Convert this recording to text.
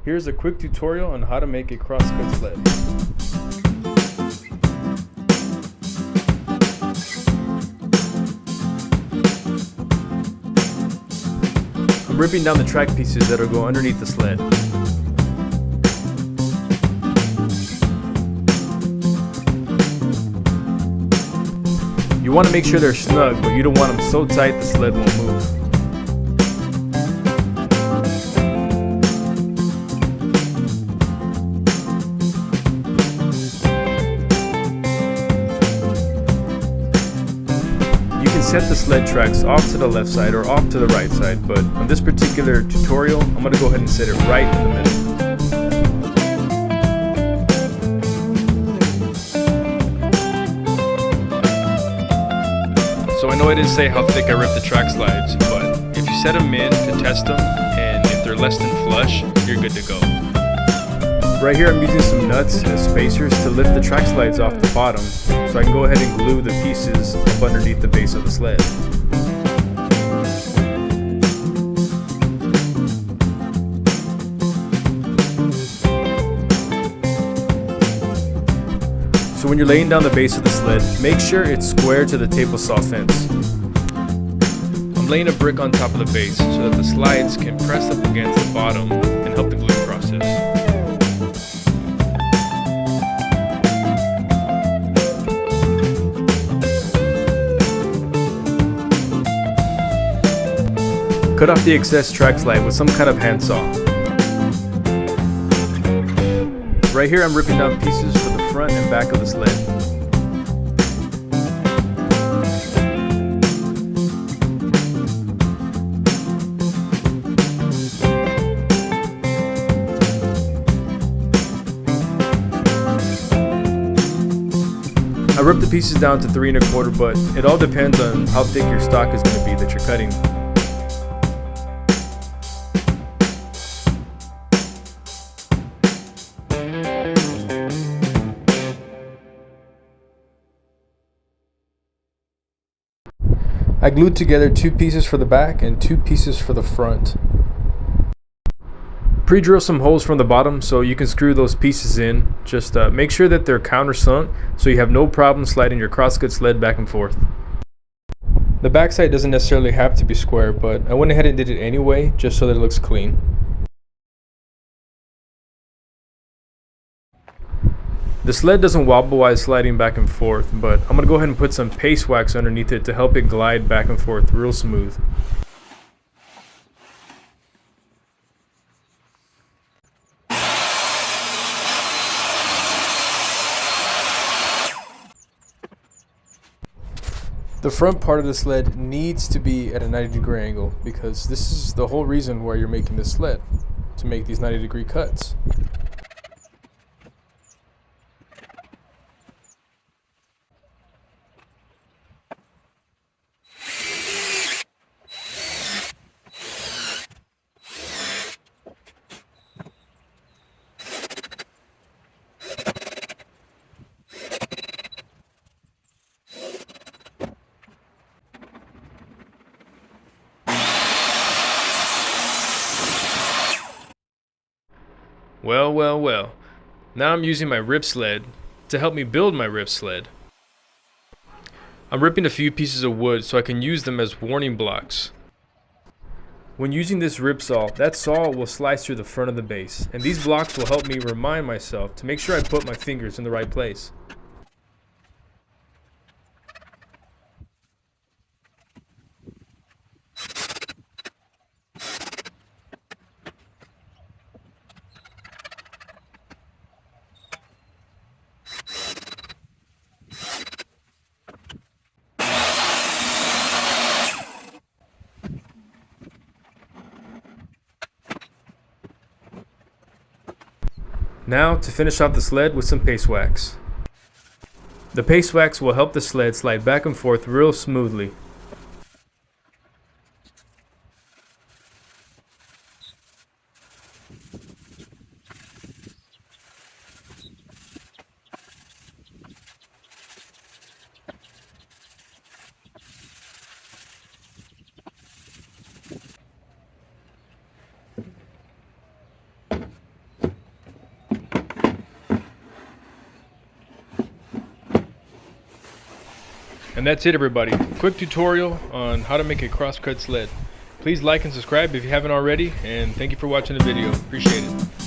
Here's a quick tutorial on how to make a crosscut sled. I'm ripping down the track pieces that'll go underneath the sled. You want to make sure they're snug, but you don't want them so tight the sled won't move. You can set the sled tracks off to the left side or off to the right side, but on this particular tutorial, I'm going to go ahead and set it right in the middle. So I know I didn't say how thick I ripped the track slides, but if you set them in to test them, and if they're less than flush, you're good to go. Right here I'm using some nuts as spacers to lift the track slides off the bottom, so I can go ahead and glue the pieces up underneath the base of the sled. So when you're laying down the base of the sled, make sure it's square to the table saw fence. I'm laying a brick on top of the base so that the slides can press up against the bottom and help the glue process. Cut off the excess track slide with some kind of handsaw. Right here I'm ripping down pieces for the front and back of the sled. I ripped the pieces down to 3 1/4, but it all depends on how thick your stock is going to be that you're cutting. I glued together 2 pieces for the back and 2 pieces for the front. Pre-drill some holes from the bottom so you can screw those pieces in. Just make sure that they're countersunk so you have no problem sliding your crosscut sled back and forth. The backside doesn't necessarily have to be square, but I went ahead and did it anyway just so that it looks clean. The sled doesn't wobble while sliding back and forth, but I'm going to go ahead and put some paste wax underneath it to help it glide back and forth real smooth. The front part of the sled needs to be at a 90-degree angle because this is the whole reason why you're making this sled, to make these 90-degree cuts. Well. Now I'm using my rip sled to help me build my rip sled. I'm ripping a few pieces of wood so I can use them as warning blocks. When using this rip saw, that saw will slice through the front of the base, and these blocks will help me remind myself to make sure I put my fingers in the right place. Now to finish off the sled with some paste wax. The paste wax will help the sled slide back and forth real smoothly. And that's it, everybody. Quick tutorial on how to make a crosscut sled. Please like and subscribe if you haven't already, and thank you for watching the video. Appreciate it.